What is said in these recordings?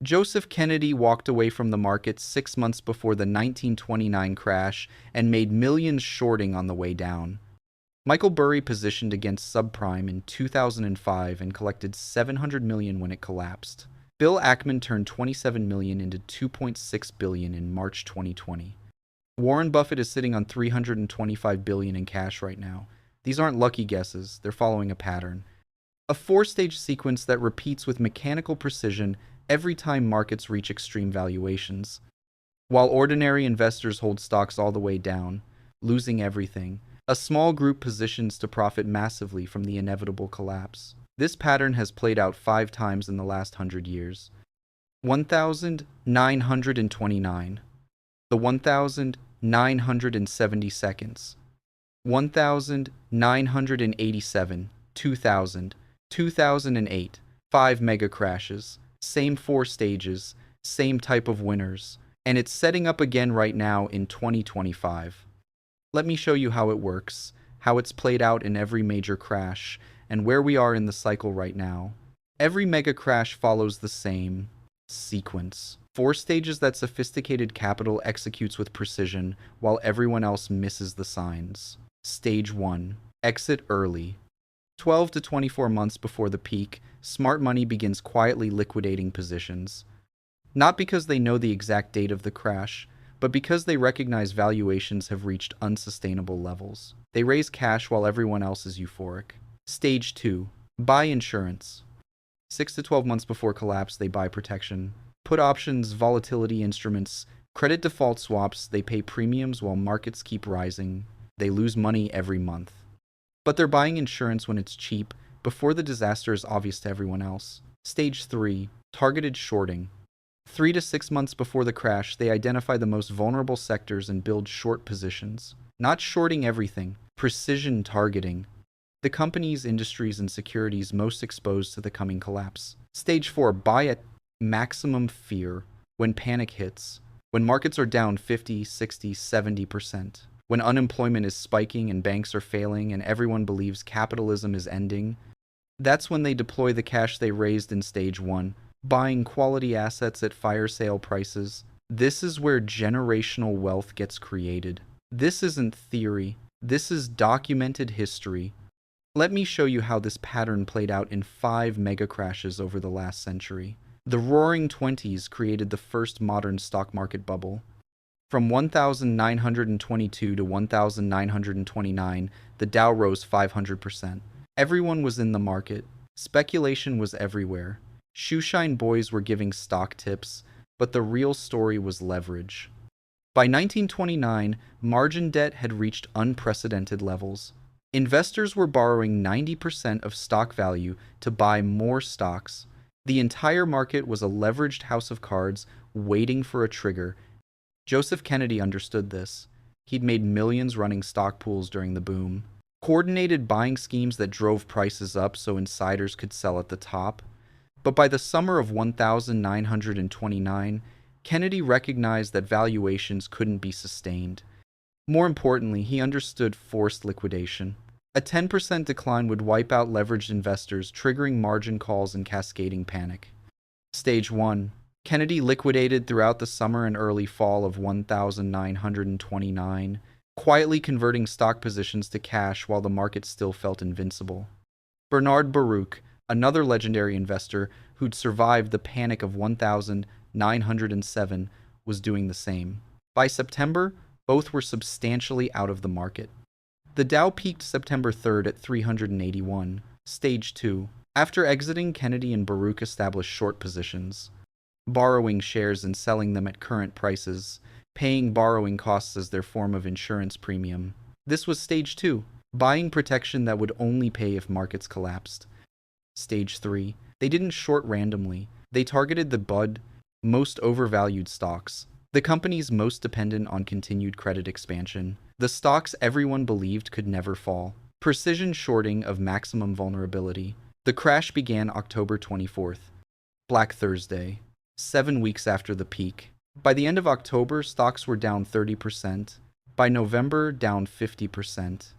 Joseph Kennedy walked away from the market 6 months before the 1929 crash and made millions shorting on the way down. Michael Burry positioned against subprime in 2005 and collected $700 million when it collapsed. Bill Ackman turned $27 million into $2.6 billion in March 2020. Warren Buffett is sitting on $325 billion in cash right now. These aren't lucky guesses, they're following a pattern. A four-stage sequence that repeats with mechanical precision every time markets reach extreme valuations. While ordinary investors hold stocks all the way down, losing everything, a small group positions to profit massively from the inevitable collapse. This pattern has played out 5 times in the last 100 years. 1,929. The 1,970 seconds. 1,987. 2000. 2008. 5 mega crashes. Same 4 stages. Same type of winners. And it's setting up again right now in 2025. Let me show you how it works, how it's played out in every major crash, and where we are in the cycle right now. Every mega crash follows the same sequence. 4 stages that sophisticated capital executes with precision, while everyone else misses the signs. Stage 1. Exit early. 12 to 24 months before the peak, smart money begins quietly liquidating positions. Not because they know the exact date of the crash, but because they recognize valuations have reached unsustainable levels. They raise cash while everyone else is euphoric. Stage 2. Buy insurance. 6 to 12 months before collapse, they buy protection. Put options, volatility instruments, credit default swaps, they pay premiums while markets keep rising. They lose money every month. But they're buying insurance when it's cheap, before the disaster is obvious to everyone else. Stage 3. Targeted shorting. 3 to 6 months before the crash, they identify the most vulnerable sectors and build short positions. Not shorting everything, precision targeting. The companies, industries, and securities most exposed to the coming collapse. Stage 4. Buy at maximum fear. When panic hits. When markets are down 50, 60, 70%. When unemployment is spiking and banks are failing and everyone believes capitalism is ending. That's when they deploy the cash they raised in Stage 1. Buying quality assets at fire sale prices. This is where generational wealth gets created. This isn't theory. This is documented history. Let me show you how this pattern played out in 5 mega crashes over the last century. The Roaring Twenties created the first modern stock market bubble. From 1922 to 1929, the Dow rose 500%. Everyone was in the market. Speculation was everywhere. Shoeshine boys were giving stock tips, but the real story was leverage. By 1929, margin debt had reached unprecedented levels. Investors were borrowing 90% of stock value to buy more stocks. The entire market was a leveraged house of cards waiting for a trigger. Joseph Kennedy understood this. He'd made millions running stock pools during the boom. Coordinated buying schemes that drove prices up so insiders could sell at the top. But by the summer of 1929, Kennedy recognized that valuations couldn't be sustained. More importantly, he understood forced liquidation. A 10% decline would wipe out leveraged investors, triggering margin calls and cascading panic. Stage 1. Kennedy liquidated throughout the summer and early fall of 1929, quietly converting stock positions to cash while the market still felt invincible. Bernard Baruch, another legendary investor who'd survived the panic of 1907, was doing the same. By September, both were substantially out of the market. The Dow peaked September 3rd at 381. Stage 2. After exiting, Kennedy and Baruch established short positions, borrowing shares and selling them at current prices, paying borrowing costs as their form of insurance premium. This was Stage 2, buying protection that would only pay if markets collapsed. Stage 3. They didn't short randomly. They targeted the most overvalued stocks, the companies most dependent on continued credit expansion, the stocks everyone believed could never fall. Precision shorting of maximum vulnerability. The crash began October 24th, Black Thursday, 7 weeks after the peak. By the end of October, stocks were down 30%. By November, down 50%.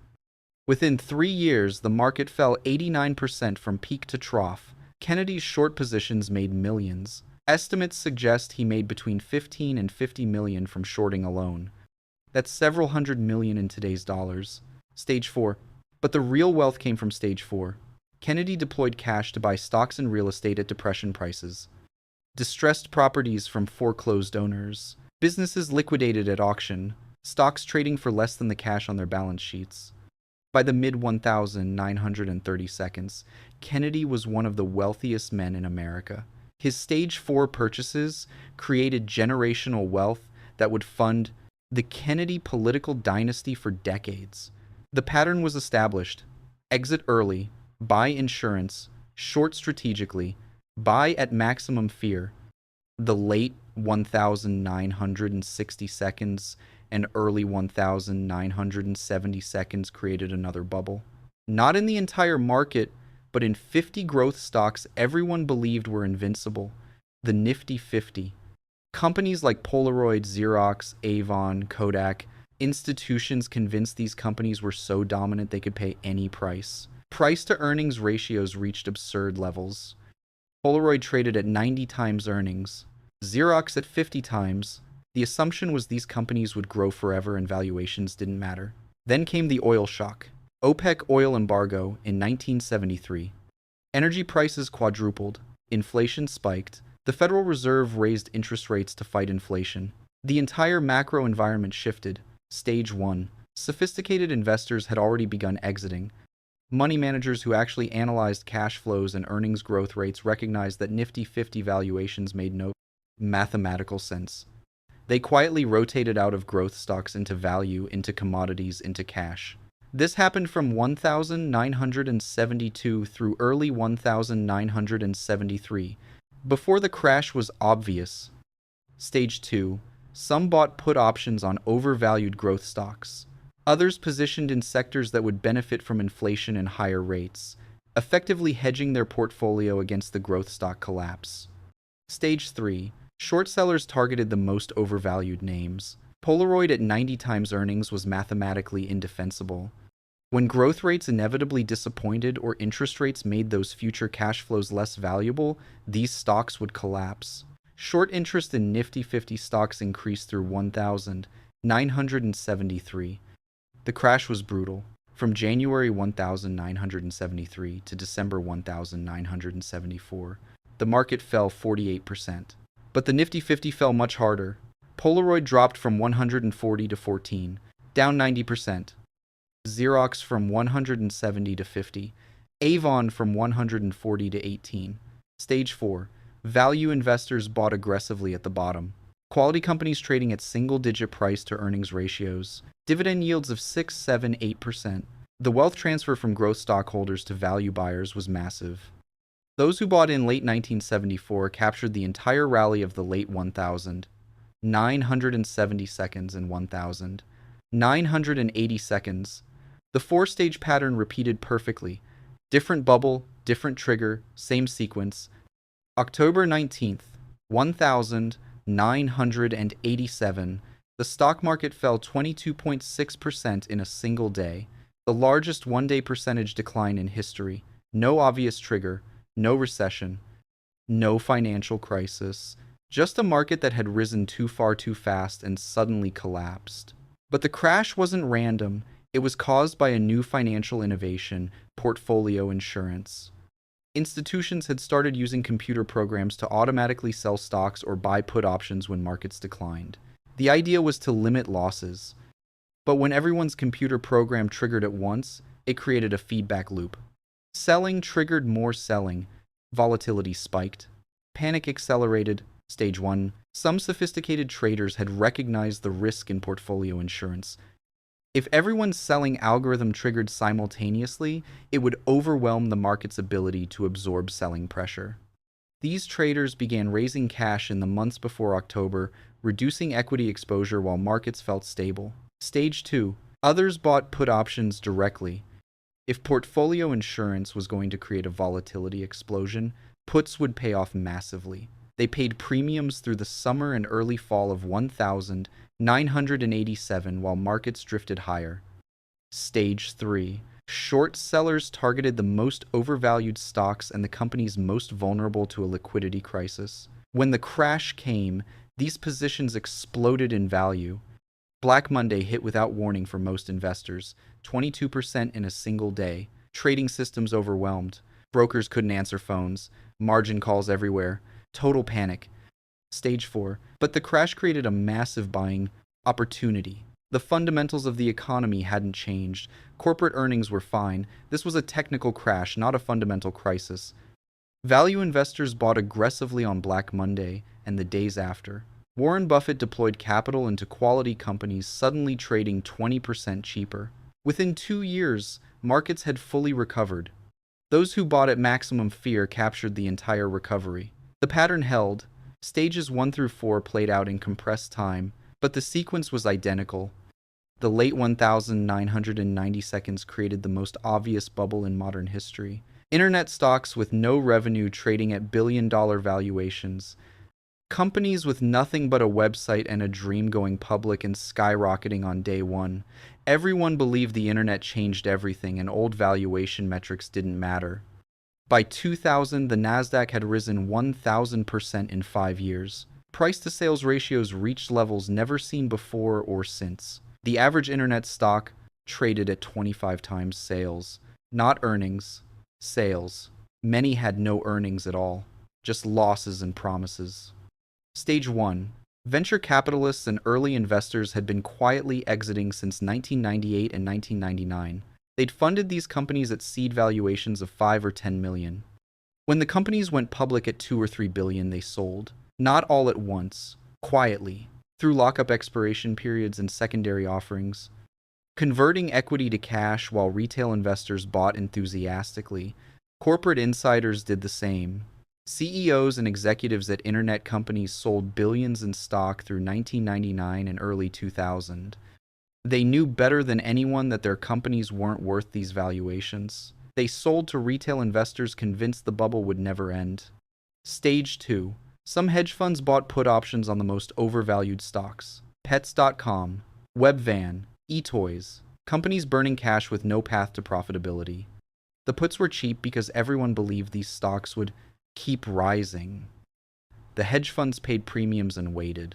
Within 3 years, the market fell 89% from peak to trough. Kennedy's short positions made millions. Estimates suggest he made between 15 and 50 million from shorting alone. That's several hundred million in today's dollars. Stage 4. But the real wealth came from Stage 4. Kennedy deployed cash to buy stocks and real estate at depression prices, distressed properties from foreclosed owners, businesses liquidated at auction, stocks trading for less than the cash on their balance sheets. By the mid-1930 seconds, Kennedy was one of the wealthiest men in America. His Stage 4 purchases created generational wealth that would fund the Kennedy political dynasty for decades. The pattern was established: exit early, buy insurance, short strategically, buy at maximum fear. The late 1960 seconds and early 1970 seconds created another bubble. Not in the entire market, but in 50 growth stocks everyone believed were invincible. The Nifty 50. Companies like Polaroid, Xerox, Avon, Kodak, institutions convinced these companies were so dominant they could pay any price. Price-to-earnings ratios reached absurd levels. Polaroid traded at 90 times earnings, Xerox at 50 times. The assumption was these companies would grow forever and valuations didn't matter. Then came the oil shock. OPEC oil embargo in 1973. Energy prices quadrupled. Inflation spiked. The Federal Reserve raised interest rates to fight inflation. The entire macro environment shifted. Stage 1. Sophisticated investors had already begun exiting. Money managers who actually analyzed cash flows and earnings growth rates recognized that Nifty 50 valuations made no mathematical sense. They quietly rotated out of growth stocks into value, into commodities, into cash. This happened from 1972 through early 1973, before the crash was obvious. Stage 2. Some bought put options on overvalued growth stocks. Others positioned in sectors that would benefit from inflation and higher rates, effectively hedging their portfolio against the growth stock collapse. Stage 3. Short sellers targeted the most overvalued names. Polaroid at 90 times earnings was mathematically indefensible. When growth rates inevitably disappointed or interest rates made those future cash flows less valuable, these stocks would collapse. Short interest in Nifty 50 stocks increased through 1973. The crash was brutal. From January 1973 to December 1974, the market fell 48%. But the Nifty 50 fell much harder. Polaroid dropped from 140 to 14, down 90%. Xerox from 170 to 50. Avon from 140 to 18. Stage 4. Value investors bought aggressively at the bottom. Quality companies trading at single-digit price-to-earnings ratios. Dividend yields of 6, 7, 8%. The wealth transfer from growth stockholders to value buyers was massive. Those who bought in late 1974 captured the entire rally of the late 1000. 970 seconds and 1000. 980 seconds. The four-stage pattern repeated perfectly. Different bubble, different trigger, same sequence. October 19th, 1987, the stock market fell 22.6% in a single day, the largest one-day percentage decline in history. No obvious trigger, no recession, no financial crisis, just a market that had risen too far too fast and suddenly collapsed. But the crash wasn't random. It was caused by a new financial innovation, portfolio insurance. Institutions had started using computer programs to automatically sell stocks or buy put options when markets declined. The idea was to limit losses. But when everyone's computer program triggered at once, it created a feedback loop. Selling triggered more selling. Volatility spiked. Panic accelerated. Stage 1. Some sophisticated traders had recognized the risk in portfolio insurance. If everyone's selling algorithm triggered simultaneously, it would overwhelm the market's ability to absorb selling pressure. These traders began raising cash in the months before October, reducing equity exposure while markets felt stable. Stage 2. Others bought put options directly. If portfolio insurance was going to create a volatility explosion, puts would pay off massively. They paid premiums through the summer and early fall of 1987 while markets drifted higher. Stage 3. Short sellers targeted the most overvalued stocks and the companies most vulnerable to a liquidity crisis. When the crash came, these positions exploded in value. Black Monday hit without warning for most investors, 22% in a single day. Trading systems overwhelmed. Brokers couldn't answer phones. Margin calls everywhere. Total panic. Stage 4. But the crash created a massive buying opportunity. The fundamentals of the economy hadn't changed. Corporate earnings were fine. This was a technical crash, not a fundamental crisis. Value investors bought aggressively on Black Monday and the days after. Warren Buffett deployed capital into quality companies, suddenly trading 20% cheaper. Within 2 years, markets had fully recovered. Those who bought at maximum fear captured the entire recovery. The pattern held. Stages 1 through 4 played out in compressed time, but the sequence was identical. The late 1990 seconds created the most obvious bubble in modern history. Internet stocks with no revenue trading at billion-dollar valuations. Companies with nothing but a website and a dream going public and skyrocketing on day one. Everyone believed the internet changed everything and old valuation metrics didn't matter. By 2000, the Nasdaq had risen 1,000% in 5 years. Price-to-sales ratios reached levels never seen before or since. The average internet stock traded at 25 times sales. Not earnings, sales. Many had no earnings at all, just losses and promises. Stage 1. Venture capitalists and early investors had been quietly exiting since 1998 and 1999. They'd funded these companies at seed valuations of 5 or 10 million. When the companies went public at 2 or 3 billion, they sold. Not all at once, quietly, through lockup expiration periods and secondary offerings. Converting equity to cash while retail investors bought enthusiastically. Corporate insiders did the same. CEOs and executives at internet companies sold billions in stock through 1999 and early 2000. They knew better than anyone that their companies weren't worth these valuations. They sold to retail investors convinced the bubble would never end. Stage 2. Some hedge funds bought put options on the most overvalued stocks. Pets.com, Webvan, eToys, companies burning cash with no path to profitability. The puts were cheap because everyone believed these stocks would keep rising. The hedge funds paid premiums and waited.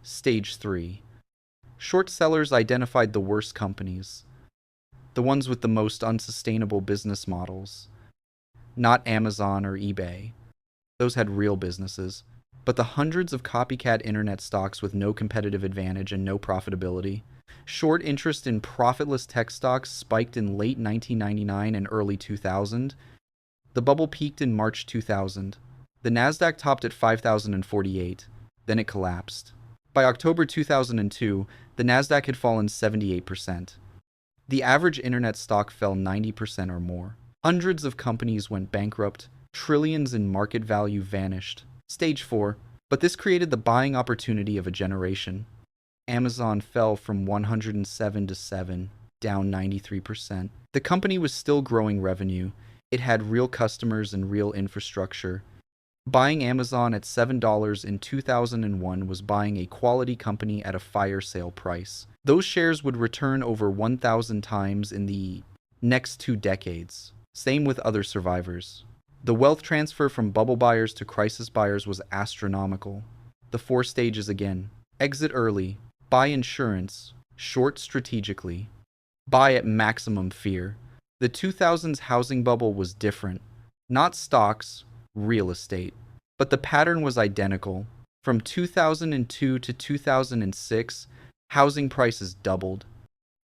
Stage 3. Short sellers identified the worst companies, the ones with the most unsustainable business models. Not Amazon or eBay. Those had real businesses, but the hundreds of copycat internet stocks with no competitive advantage and no profitability. Short interest in profitless tech stocks spiked in late 1999 and early 2000. The bubble peaked in March 2000. The Nasdaq topped at 5,048. Then it collapsed. By October 2002, the Nasdaq had fallen 78%. The average internet stock fell 90% or more. Hundreds of companies went bankrupt. Trillions in market value vanished. Stage 4. But this created the buying opportunity of a generation. Amazon fell from 107 to 7, down 93%. The company was still growing revenue. It had real customers and real infrastructure. Buying Amazon at $7 in 2001 was buying a quality company at a fire sale price. Those shares would return over 1,000 times in the next 2 decades. Same with other survivors. The wealth transfer from bubble buyers to crisis buyers was astronomical. The 4 stages again. Exit early. Buy insurance. Short strategically. Buy at maximum fear. The 2000s housing bubble was different. Not stocks, real estate. But the pattern was identical. From 2002 to 2006, housing prices doubled.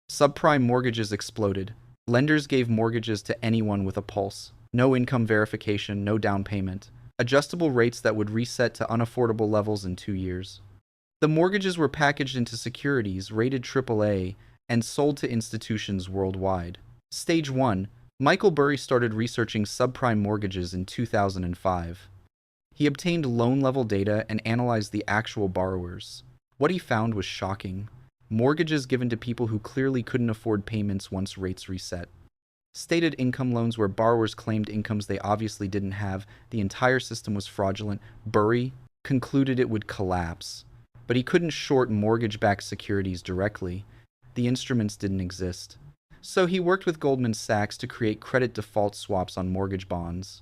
Subprime mortgages exploded. Lenders gave mortgages to anyone with a pulse. No income verification, no down payment. Adjustable rates that would reset to unaffordable levels in 2 years. The mortgages were packaged into securities rated AAA and sold to institutions worldwide. Stage 1. Michael Burry started researching subprime mortgages in 2005. He obtained loan-level data and analyzed the actual borrowers. What he found was shocking. Mortgages given to people who clearly couldn't afford payments once rates reset. Stated income loans where borrowers claimed incomes they obviously didn't have. The entire system was fraudulent. Burry concluded it would collapse. But he couldn't short mortgage-backed securities directly. The instruments didn't exist. So he worked with Goldman Sachs to create credit default swaps on mortgage bonds.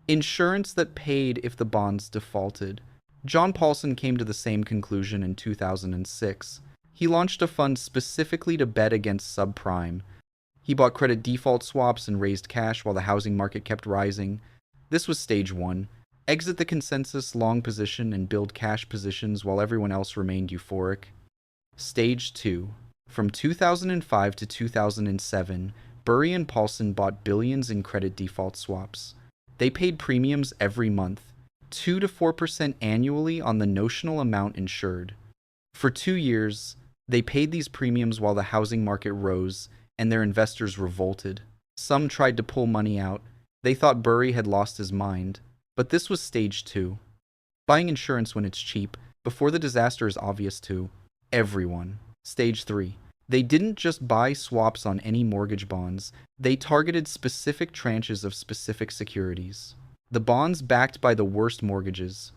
Insurance that paid if the bonds defaulted. John Paulson came to the same conclusion in 2006. He launched a fund specifically to bet against subprime. He bought credit default swaps and raised cash while the housing market kept rising. This was stage 1. Exit the consensus long position and build cash positions while everyone else remained euphoric. Stage 2. From 2005 to 2007, Burry and Paulson bought billions in credit default swaps. They paid premiums every month, 2 to 4% annually on the notional amount insured. For 2 years, they paid these premiums while the housing market rose, and their investors revolted. Some tried to pull money out. They thought Burry had lost his mind. But this was stage 2. Buying insurance when it's cheap, before the disaster is obvious to everyone. Stage 3. They didn't just buy swaps on any mortgage bonds, they targeted specific tranches of specific securities. The bonds backed by the worst mortgages.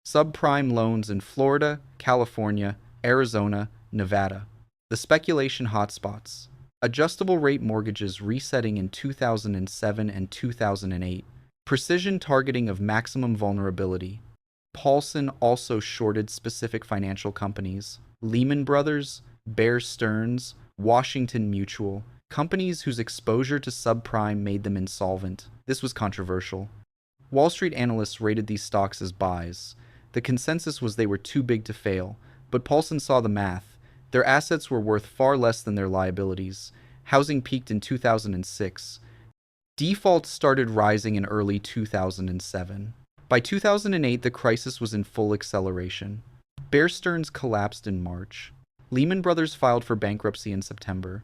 Subprime loans in Florida, California, Arizona, Nevada. The speculation hotspots. Adjustable rate mortgages resetting in 2007 and 2008. Precision targeting of maximum vulnerability. Paulson also shorted specific financial companies. Lehman Brothers, Bear Stearns, Washington Mutual, companies whose exposure to subprime made them insolvent. This was controversial. Wall Street analysts rated these stocks as buys. The consensus was they were too big to fail, but Paulson saw the math. Their assets were worth far less than their liabilities. Housing peaked in 2006. Defaults started rising in early 2007. By 2008, the crisis was in full acceleration. Bear Stearns collapsed in March. Lehman Brothers filed for bankruptcy in September.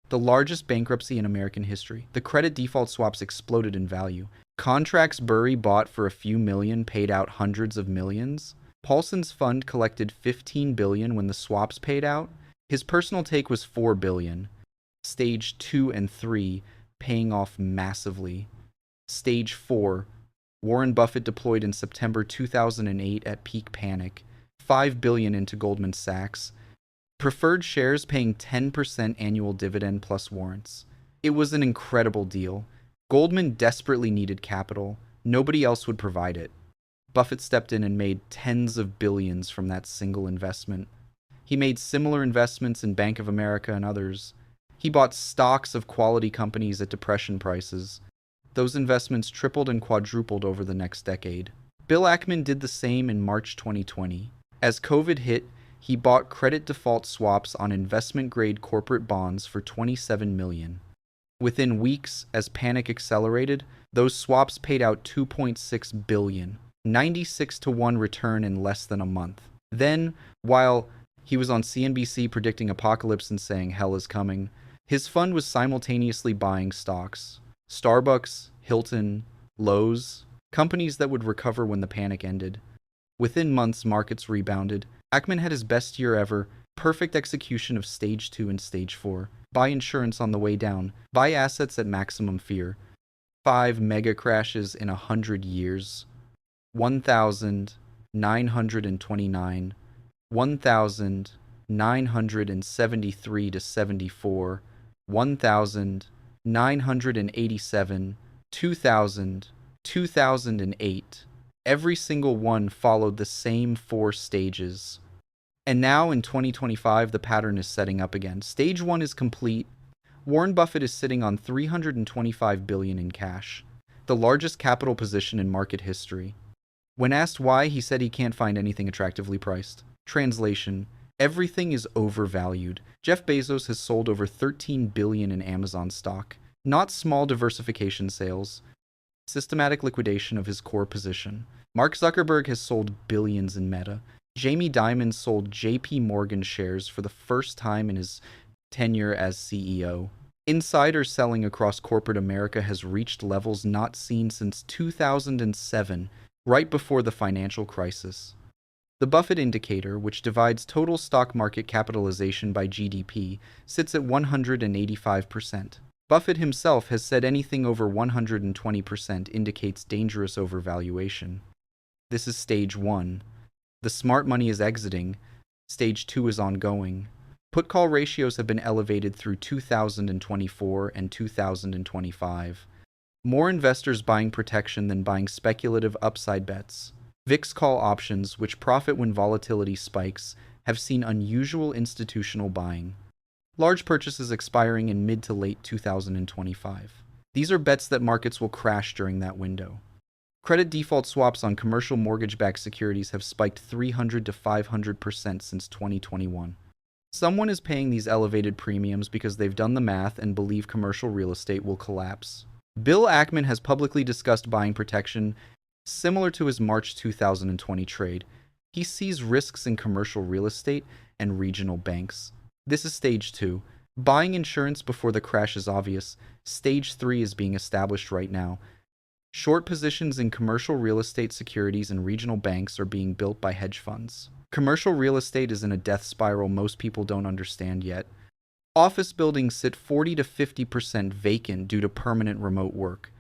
The largest bankruptcy in American history. The credit default swaps exploded in value. Contracts Burry bought for a few million paid out hundreds of millions. Paulson's fund collected $15 billion when the swaps paid out. His personal take was $4 billion. Stage 2 and 3 paying off massively. Stage 4. Warren Buffett deployed in September 2008 at peak panic. $5 billion into Goldman Sachs. Preferred shares paying 10% annual dividend plus warrants. It was an incredible deal. Goldman desperately needed capital. Nobody else would provide it. Buffett stepped in and made tens of billions from that single investment. He made similar investments in Bank of America and others. He bought stocks of quality companies at depression prices. Those investments tripled and quadrupled over the next decade. Bill Ackman did the same in March 2020. As COVID hit, he bought credit default swaps on investment-grade corporate bonds for $27 million. Within weeks, as panic accelerated, those swaps paid out $2.6 billion, 96-to-1 return in less than a month. Then, while he was on CNBC predicting apocalypse and saying hell is coming, his fund was simultaneously buying stocks. Starbucks, Hilton, Lowe's, companies that would recover when the panic ended. Within months, markets rebounded. Ackman had his best year ever. Perfect execution of stage 2 and stage 4. Buy insurance on the way down. Buy assets at maximum fear. 5 mega crashes in 100 years. 1,929. 1,973 to 74. 1,987. 2,000. 2008. Every single one followed the same 4 stages. And now in 2025, the pattern is setting up again. Stage 1 is complete. Warren Buffett is sitting on $325 billion in cash, the largest capital position in market history. When asked why, he said he can't find anything attractively priced. Translation: everything is overvalued. Jeff Bezos has sold over $13 billion in Amazon stock. Not small diversification sales. Systematic liquidation of his core position. Mark Zuckerberg has sold billions in Meta. Jamie Dimon sold JP Morgan shares for the first time in his tenure as CEO. Insider selling across corporate America has reached levels not seen since 2007, right before the financial crisis. The Buffett indicator, which divides total stock market capitalization by GDP, sits at 185%. Buffett himself has said anything over 120% indicates dangerous overvaluation. This is stage 1. The smart money is exiting. Stage 2 is ongoing. Put-call ratios have been elevated through 2024 and 2025. More investors buying protection than buying speculative upside bets. VIX call options, which profit when volatility spikes, have seen unusual institutional buying. Large purchases expiring in mid to late 2025. These are bets that markets will crash during that window. Credit default swaps on commercial mortgage-backed securities have spiked 300 to 500% since 2021. Someone is paying these elevated premiums because they've done the math and believe commercial real estate will collapse. Bill Ackman has publicly discussed buying protection similar to his March 2020 trade. He sees risks in commercial real estate and regional banks. This is stage 2. Buying insurance before the crash is obvious. Stage 3 is being established right now. Short positions in commercial real estate securities and regional banks are being built by hedge funds. Commercial real estate is in a death spiral most people don't understand yet. Office buildings sit 40 to 50% vacant due to permanent remote work.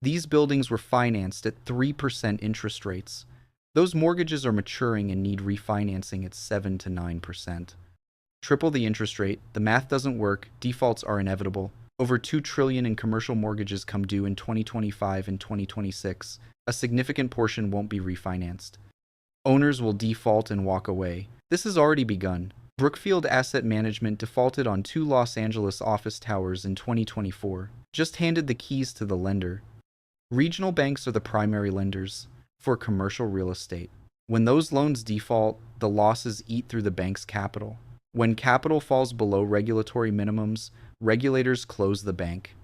These buildings were financed at 3% interest rates. Those mortgages are maturing and need refinancing at 7 to 9%. Triple the interest rate, the math doesn't work, defaults are inevitable. Over $2 trillion in commercial mortgages come due in 2025 and 2026. A significant portion won't be refinanced. Owners will default and walk away. This has already begun. Brookfield Asset Management defaulted on 2 Los Angeles office towers in 2024. Just handed the keys to the lender. Regional banks are the primary lenders for commercial real estate. When those loans default, the losses eat through the bank's capital. When capital falls below regulatory minimums, regulators close the bank.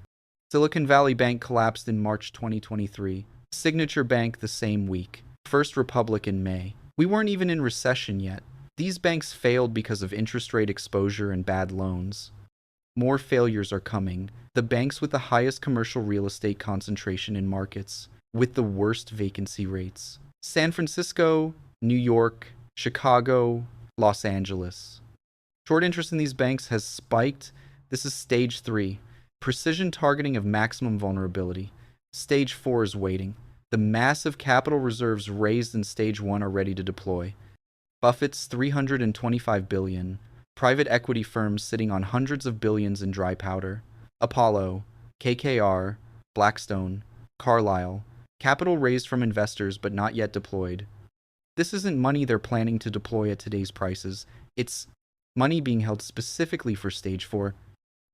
Silicon Valley Bank collapsed in March 2023. Signature Bank the same week. First Republic in May. We weren't even in recession yet. These banks failed because of interest rate exposure and bad loans. More failures are coming. The banks with the highest commercial real estate concentration in markets, with the worst vacancy rates. San Francisco, New York, Chicago, Los Angeles. Short interest in these banks has spiked. This is stage 3. Precision targeting of maximum vulnerability. Stage 4 is waiting. The massive capital reserves raised in stage 1 are ready to deploy. Buffett's $325 billion. Private equity firms sitting on hundreds of billions in dry powder. Apollo, KKR, Blackstone, Carlyle. Capital raised from investors but not yet deployed. This isn't money they're planning to deploy at today's prices. It's money being held specifically for stage 4.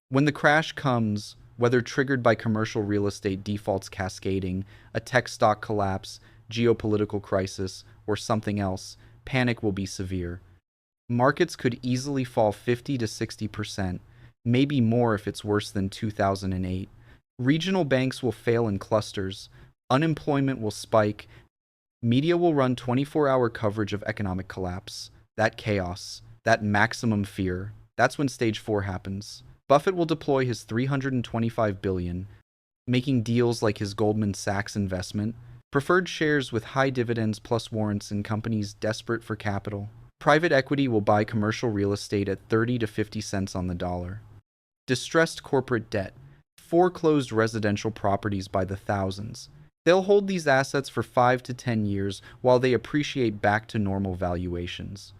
When the crash comes, whether triggered by commercial real estate defaults cascading, a tech stock collapse, geopolitical crisis, or something else, panic will be severe. Markets could easily fall 50 to 60%, maybe more if it's worse than 2008. Regional banks will fail in clusters, unemployment will spike, media will run 24-hour coverage of economic collapse. That chaos, that maximum fear, that's when stage 4 happens. Buffett will deploy his $325 billion, making deals like his Goldman Sachs investment, preferred shares with high dividends plus warrants in companies desperate for capital. Private equity will buy commercial real estate at 30 to 50 cents on the dollar. Distressed corporate debt, foreclosed residential properties by the thousands. They'll hold these assets for 5 to 10 years while they appreciate back to normal valuations.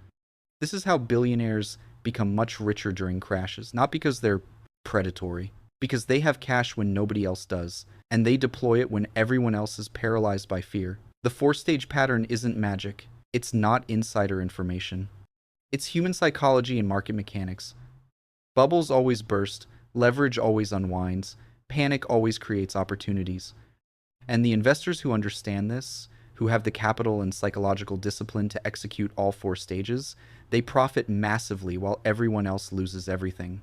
This is how billionaires become much richer during crashes, not because they're predatory, because they have cash when nobody else does, and they deploy it when everyone else is paralyzed by fear. The 4-stage pattern isn't magic. It's not insider information. It's human psychology and market mechanics. Bubbles always burst, leverage always unwinds, panic always creates opportunities. And the investors who understand this, who have the capital and psychological discipline to execute all 4 stages, they profit massively while everyone else loses everything.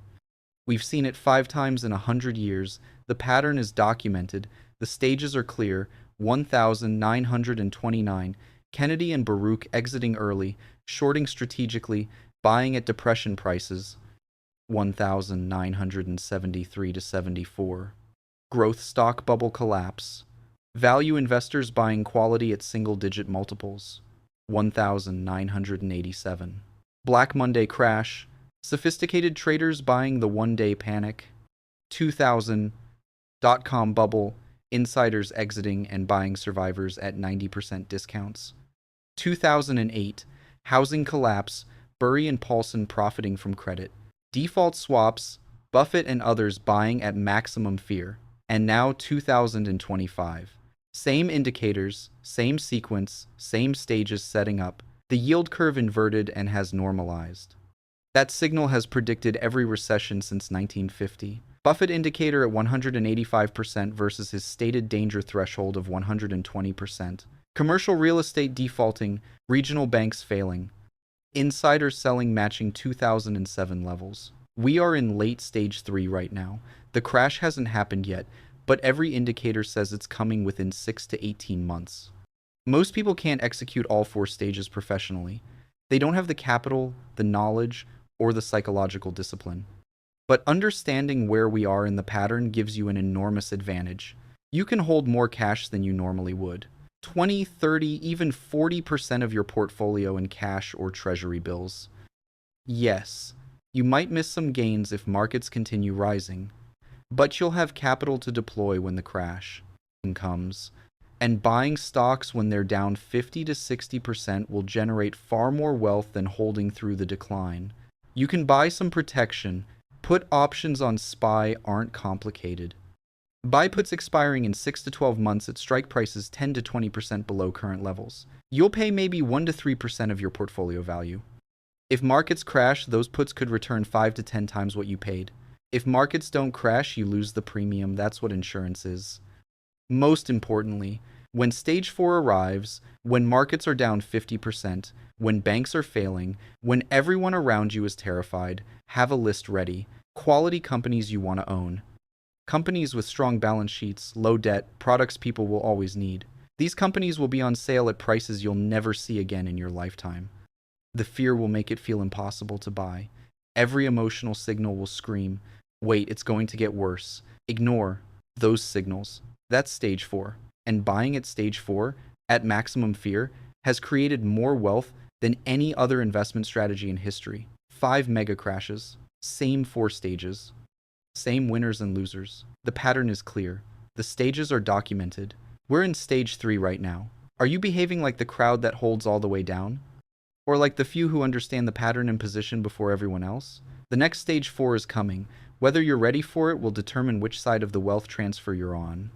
We've seen it 5 times in 100 years. The pattern is documented. The stages are clear. 1929, Kennedy and Baruch exiting early, shorting strategically, buying at depression prices. 1973 to 74. Growth stock bubble collapse. Value investors buying quality at single-digit multiples. 1987. Black Monday crash. Sophisticated traders buying the one-day panic. 2000. Dot-com bubble. Insiders exiting and buying survivors at 90% discounts. 2008. Housing collapse. Burry and Paulson profiting from credit. Default swaps. Buffett and others buying at maximum fear. And now 2025. Same indicators, same sequence, same stages setting up. The yield curve inverted and has normalized. That signal has predicted every recession since 1950. Buffett indicator at 185% versus his stated danger threshold of 120%. Commercial real estate defaulting, regional banks failing. Insiders selling matching 2007 levels. We are in late stage 3 right now. The crash hasn't happened yet, but every indicator says it's coming within 6 to 18 months. Most people can't execute all 4 stages professionally. They don't have the capital, the knowledge, or the psychological discipline. But understanding where we are in the pattern gives you an enormous advantage. You can hold more cash than you normally would. 20, 30, even 40% of your portfolio in cash or treasury bills. Yes, you might miss some gains if markets continue rising, but you'll have capital to deploy when the crash comes. And buying stocks when they're down 50 to 60% will generate far more wealth than holding through the decline. You can buy some protection. Put options on SPY aren't complicated. Buy puts expiring in 6 to 12 months at strike prices 10 to 20% below current levels. You'll pay maybe 1 to 3% of your portfolio value. If markets crash, those puts could return 5 to 10 times what you paid. If markets don't crash, you lose the premium. That's what insurance is. Most importantly, when stage 4 arrives, when markets are down 50%, when banks are failing, when everyone around you is terrified, have a list ready. Quality companies you want to own. Companies with strong balance sheets, low debt, products people will always need. These companies will be on sale at prices you'll never see again in your lifetime. The fear will make it feel impossible to buy. Every emotional signal will scream, wait, it's going to get worse. Ignore those signals. That's stage 4. And buying at stage 4, at maximum fear, has created more wealth than any other investment strategy in history. 5 mega crashes, same 4 stages. Same winners and losers. The pattern is clear. The stages are documented. We're in stage 3 right now. Are you behaving like the crowd that holds all the way down? Or like the few who understand the pattern and position before everyone else? The next stage 4 is coming. Whether you're ready for it will determine which side of the wealth transfer you're on.